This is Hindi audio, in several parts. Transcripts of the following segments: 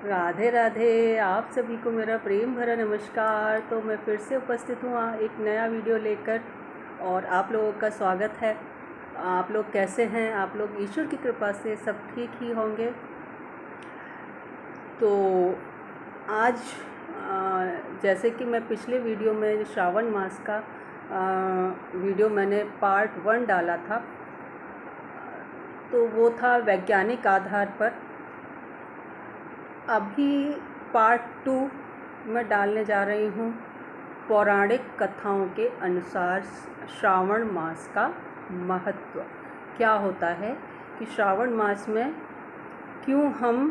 राधे राधे। आप सभी को मेरा प्रेम भरा नमस्कार। तो मैं फिर से उपस्थित हूँ एक नया वीडियो लेकर और आप लोगों का स्वागत है। आप लोग कैसे हैं? आप लोग ईश्वर की कृपा से सब ठीक ही होंगे। तो आज जैसे कि मैं पिछले वीडियो में श्रावण मास का वीडियो मैंने पार्ट 1 डाला था, तो वो था वैज्ञानिक आधार पर। अभी पार्ट 2 मैं डालने जा रही हूँ पौराणिक कथाओं के अनुसार श्रावण मास का महत्व क्या होता है, कि श्रावण मास में क्यों हम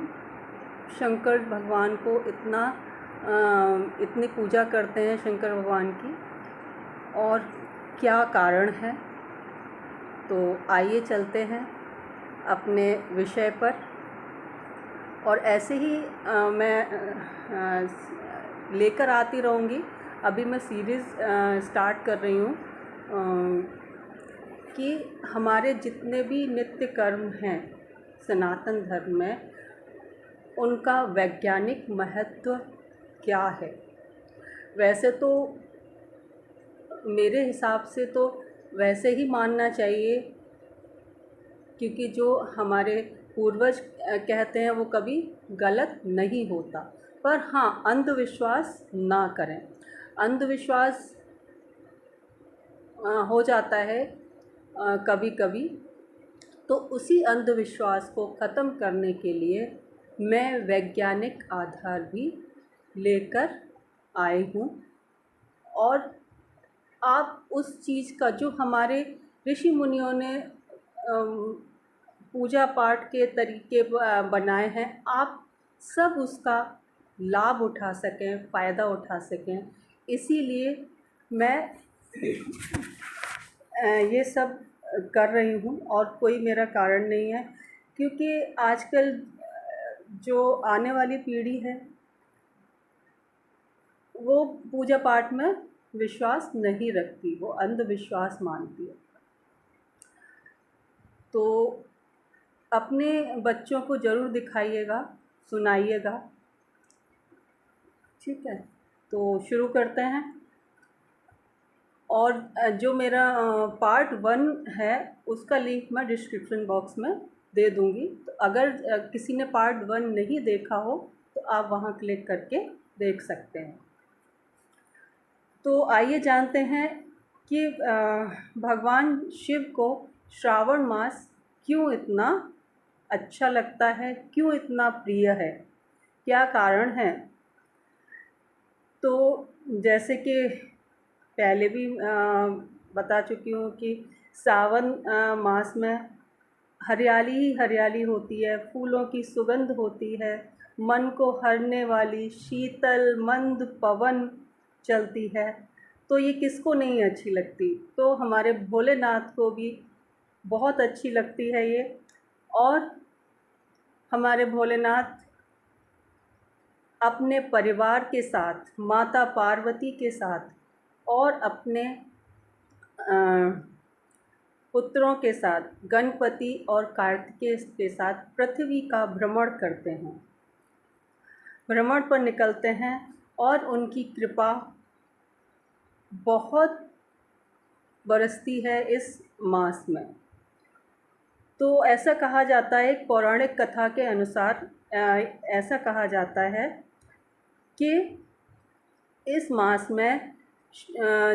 शंकर भगवान को इतनी पूजा करते हैं, शंकर भगवान की, और क्या कारण है। तो आइए चलते हैं अपने विषय पर। और ऐसे ही मैं लेकर आती रहूँगी। अभी मैं सीरीज़ स्टार्ट कर रही हूँ कि हमारे जितने भी नित्य कर्म हैं सनातन धर्म में, उनका वैज्ञानिक महत्व क्या है। वैसे तो मेरे हिसाब से तो वैसे ही मानना चाहिए, क्योंकि जो हमारे पूर्वज कहते हैं वो कभी गलत नहीं होता। पर हाँ, अंधविश्वास ना करें। अंधविश्वास हो जाता है कभी कभी। तो उसी अंधविश्वास को ख़त्म करने के लिए मैं वैज्ञानिक आधार भी लेकर आई हूँ। और आप उस चीज़ का जो हमारे ऋषि मुनियों ने पूजा पाठ के तरीके बनाए हैं, आप सब उसका लाभ उठा सकें, फ़ायदा उठा सकें। इसीलिए मैं ये सब कर रही हूँ, और कोई मेरा कारण नहीं है। क्योंकि आजकल जो आने वाली पीढ़ी है वो पूजा पाठ में विश्वास नहीं रखती, वो अंधविश्वास मानती है। तो अपने बच्चों को ज़रूर दिखाइएगा, सुनाइएगा। ठीक है, तो शुरू करते हैं। और जो मेरा पार्ट 1 है उसका लिंक मैं डिस्क्रिप्शन बॉक्स में दे दूँगी। तो अगर किसी ने पार्ट 1 नहीं देखा हो तो आप वहाँ क्लिक करके देख सकते हैं। तो आइए जानते हैं कि भगवान शिव को श्रावण मास क्यों इतना अच्छा लगता है, क्यों इतना प्रिय है, क्या कारण है। तो जैसे कि पहले भी बता चुकी हूँ कि सावन मास में हरियाली ही हरियाली होती है, फूलों की सुगंध होती है, मन को हरने वाली शीतल मंद पवन चलती है। तो ये किसको नहीं अच्छी लगती। तो हमारे भोलेनाथ को भी बहुत अच्छी लगती है ये। और हमारे भोलेनाथ अपने परिवार के साथ, माता पार्वती के साथ और अपने पुत्रों के साथ, गणपति और कार्तिकेय के साथ पृथ्वी का भ्रमण करते हैं, भ्रमण पर निकलते हैं। और उनकी कृपा बहुत बरसती है इस मास में। तो ऐसा कहा जाता है, एक पौराणिक कथा के अनुसार ऐसा कहा जाता है कि इस मास में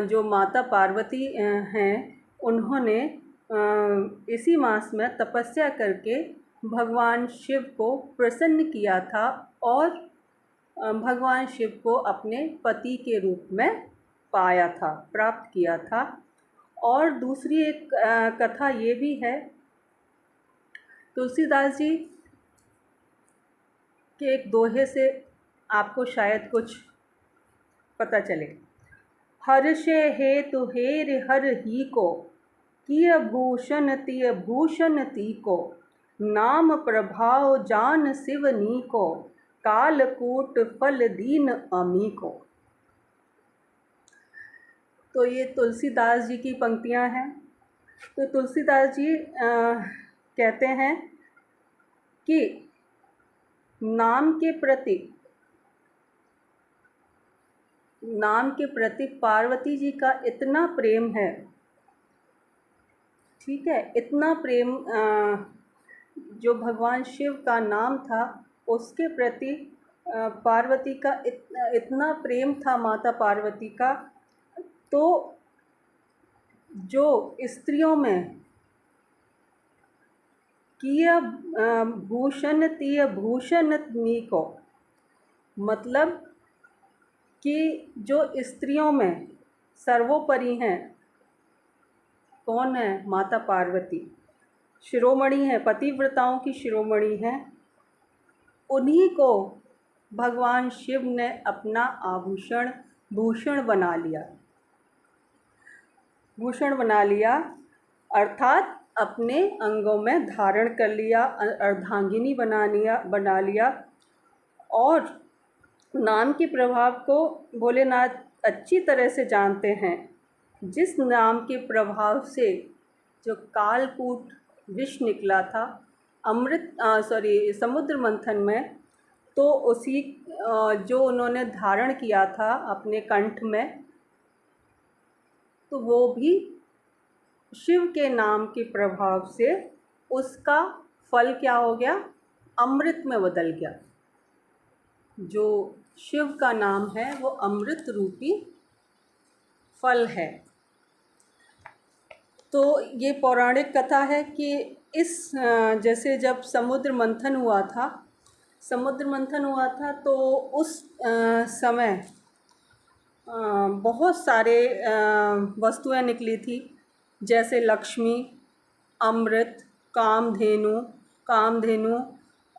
जो माता पार्वती हैं, उन्होंने इसी मास में तपस्या करके भगवान शिव को प्रसन्न किया था और भगवान शिव को अपने पति के रूप में पाया था, प्राप्त किया था। और दूसरी एक कथा ये भी है, तुलसीदास जी के एक दोहे से आपको शायद कुछ पता चले। हर्षे हेतु हेर हर ही को, किय भूषण तिय भूषण ती को, नाम प्रभाव जान शिवनी को, कालकूट फल दीन अमी को। तो ये तुलसीदास जी की पंक्तियां हैं। तो तुलसीदास जी कहते हैं कि नाम के प्रति पार्वती जी का इतना प्रेम है, ठीक है, इतना प्रेम जो भगवान शिव का नाम था उसके प्रति पार्वती का इतना प्रेम था माता पार्वती का, तो जो स्त्रियों में किय भूषण तीय भूषण नीको, मतलब कि जो स्त्रियों में सर्वोपरि हैं, कौन है? माता पार्वती शिरोमणि है, पतिव्रताओं की शिरोमणि है। उन्हीं को भगवान शिव ने अपना आभूषण भूषण बना लिया, अर्थात अपने अंगों में धारण कर लिया, अर्धांगिनी बना लिया। और नाम के प्रभाव को भोलेनाथ अच्छी तरह से जानते हैं। जिस नाम के प्रभाव से जो कालकूट विष निकला था समुद्र मंथन में, तो उसी जो उन्होंने धारण किया था अपने कंठ में, तो वो भी शिव के नाम के प्रभाव से उसका फल क्या हो गया? अमृत में बदल गया। जो शिव का नाम है वो अमृत रूपी फल है। तो ये पौराणिक कथा है कि इस जैसे जब समुद्र मंथन हुआ था तो उस समय बहुत सारे वस्तुएं निकली थी, जैसे लक्ष्मी, अमृत, कामधेनु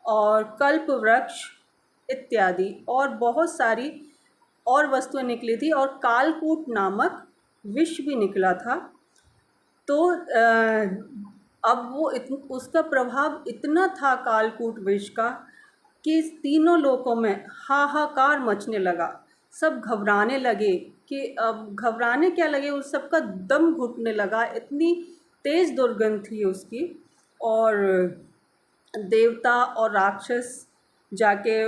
और कल्प वृक्ष इत्यादि, और बहुत सारी और वस्तुएं निकली थी, और कालकूट नामक विष भी निकला था। तो अब वो उसका प्रभाव इतना था कालकूट विष का कि तीनों लोकों में हाहाकार मचने लगा। सब घबराने लगे कि अब घबराने क्या लगे, उस सबका दम घुटने लगा, इतनी तेज़ दुर्गंध थी उसकी। और देवता और राक्षस जाके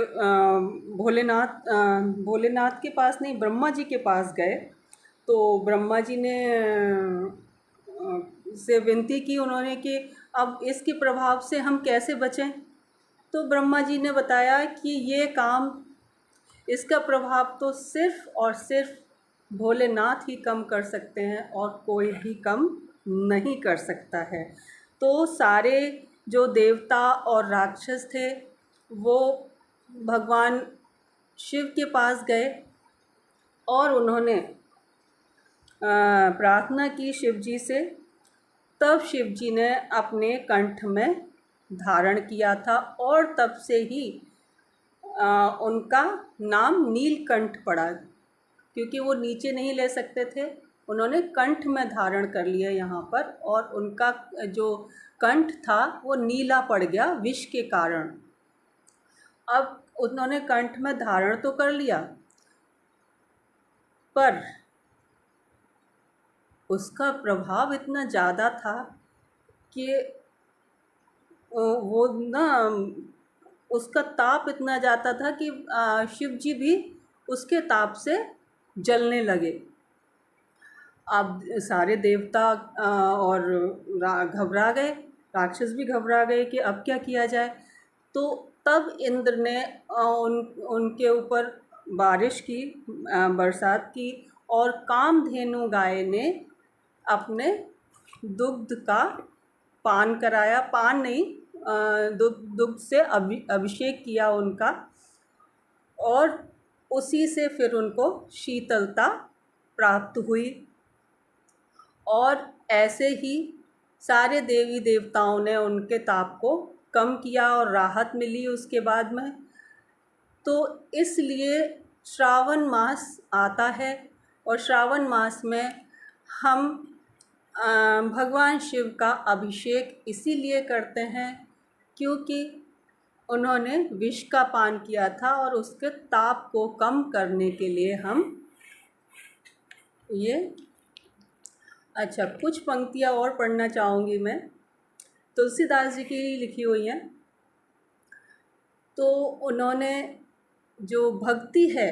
भोलेनाथ के पास नहीं, ब्रह्मा जी के पास गए। तो ब्रह्मा जी ने से विनती की उन्होंने कि अब इसके प्रभाव से हम कैसे बचें। तो ब्रह्मा जी ने बताया कि ये काम, इसका प्रभाव तो सिर्फ़ और सिर्फ भोलेनाथ ही कम कर सकते हैं, और कोई भी कम नहीं कर सकता है। तो सारे जो देवता और राक्षस थे वो भगवान शिव के पास गए और उन्होंने प्रार्थना की शिव जी से। तब शिव जी ने अपने कंठ में धारण किया था, और तब से ही उनका नाम नीलकंठ पड़ा, क्योंकि वो नीचे नहीं ले सकते थे, उन्होंने कंठ में धारण कर लिया यहाँ पर, और उनका जो कंठ था वो नीला पड़ गया विष के कारण। अब उन्होंने कंठ में धारण तो कर लिया, पर उसका प्रभाव इतना ज़्यादा था कि वो ना, उसका ताप इतना ज़्यादा था कि शिव जी भी उसके ताप से जलने लगे। अब सारे देवता और घबरा गए, राक्षस भी घबरा गए कि अब क्या किया जाए। तो तब इंद्र ने उनके ऊपर बारिश की, बरसात की, और कामधेनु गाय ने अपने दुग्ध का पान कराया, पान नहीं, दुग्ध से अभिषेक किया उनका, और उसी से फिर उनको शीतलता प्राप्त हुई। और ऐसे ही सारे देवी देवताओं ने उनके ताप को कम किया और राहत मिली उसके बाद में। तो इसलिए श्रावण मास आता है, और श्रावण मास में हम भगवान शिव का अभिषेक इसीलिए करते हैं क्योंकि उन्होंने विष का पान किया था, और उसके ताप को कम करने के लिए हम ये। अच्छा, कुछ पंक्तियाँ और पढ़ना चाहूँगी मैं, तुलसीदास जी की लिखी हुई हैं। तो उन्होंने जो भक्ति है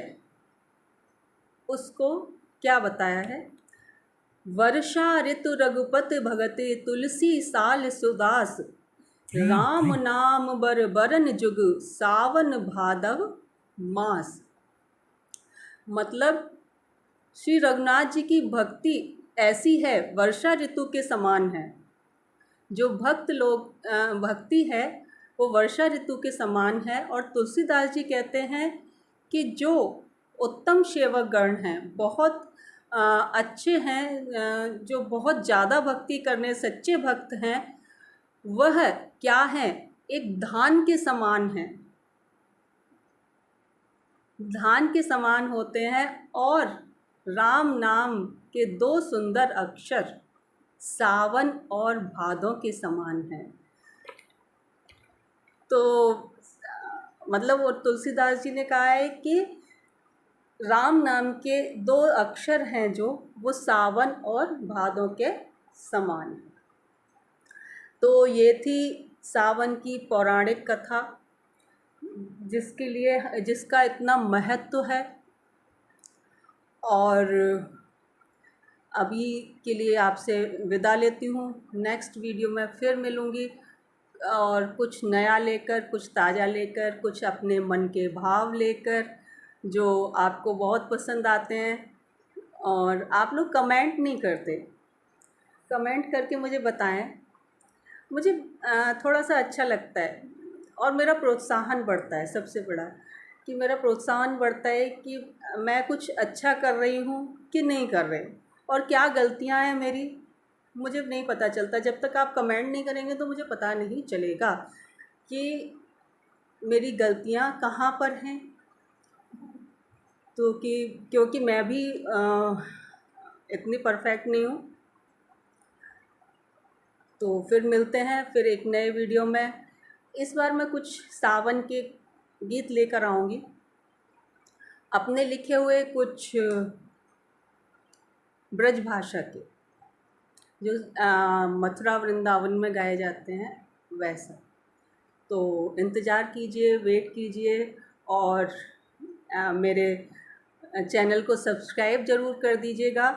उसको क्या बताया है, वर्षा ऋतु रघुपति भगति तुलसी साल सुदास, राम नाम बर बरन जुग सावन भादव मास। मतलब श्री रघुनाथ जी की भक्ति ऐसी है, वर्षा ऋतु के समान है। जो भक्त लोग भक्ति है वो वर्षा ऋतु के समान है। और तुलसीदास जी कहते हैं कि जो उत्तम सेवक गण हैं, बहुत अच्छे हैं, जो बहुत ज़्यादा भक्ति करने सच्चे भक्त हैं, वह क्या है, एक धान के समान हैं, धान के समान होते हैं। और राम नाम के दो सुंदर अक्षर सावन और भादों के समान हैं। तो मतलब वो तुलसीदास जी ने कहा है कि राम नाम के दो अक्षर हैं जो, वो सावन और भादों के समान हैं। तो ये थी सावन की पौराणिक कथा, जिसका इतना महत्व है। और अभी के लिए आपसे विदा लेती हूँ। नेक्स्ट वीडियो में फिर मिलूँगी और कुछ नया लेकर, कुछ ताज़ा लेकर, कुछ अपने मन के भाव लेकर जो आपको बहुत पसंद आते हैं। और आप लोग कमेंट नहीं करते, कमेंट करके मुझे बताएं, मुझे थोड़ा सा अच्छा लगता है और मेरा प्रोत्साहन बढ़ता है। सबसे बड़ा कि मेरा प्रोत्साहन बढ़ता है कि मैं कुछ अच्छा कर रही हूँ कि नहीं कर रही, और क्या गलतियाँ हैं मेरी, मुझे नहीं पता चलता। जब तक आप कमेंट नहीं करेंगे तो मुझे पता नहीं चलेगा कि मेरी गलतियाँ कहाँ पर हैं। तो क्योंकि मैं भी इतनी परफेक्ट नहीं हूँ। तो फिर मिलते हैं फिर एक नए वीडियो में। इस बार मैं कुछ सावन के गीत लेकर आऊँगी, अपने लिखे हुए कुछ ब्रज भाषा के, जो मथुरा वृंदावन में गाए जाते हैं वैसा। तो इंतज़ार कीजिए, वेट कीजिए, और मेरे चैनल को सब्सक्राइब ज़रूर कर दीजिएगा,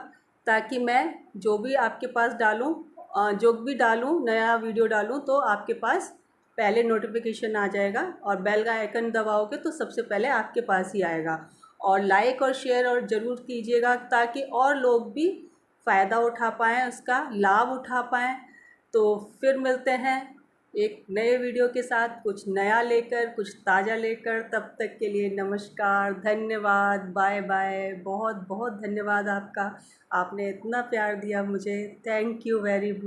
ताकि मैं जो भी आपके पास डालूँ, जो भी डालूँ, नया वीडियो डालूँ, तो आपके पास पहले नोटिफिकेशन आ जाएगा। और बेल का आइकन दबाओगे तो सबसे पहले आपके पास ही आएगा। और लाइक और शेयर और ज़रूर कीजिएगा, ताकि और लोग भी फ़ायदा उठा पाएँ, उसका लाभ उठा पाएँ। तो फिर मिलते हैं एक नए वीडियो के साथ, कुछ नया लेकर, कुछ ताज़ा लेकर। तब तक के लिए नमस्कार, धन्यवाद, बाय बाय। बहुत बहुत धन्यवाद आपका, आपने इतना प्यार दिया मुझे। Thank you very much.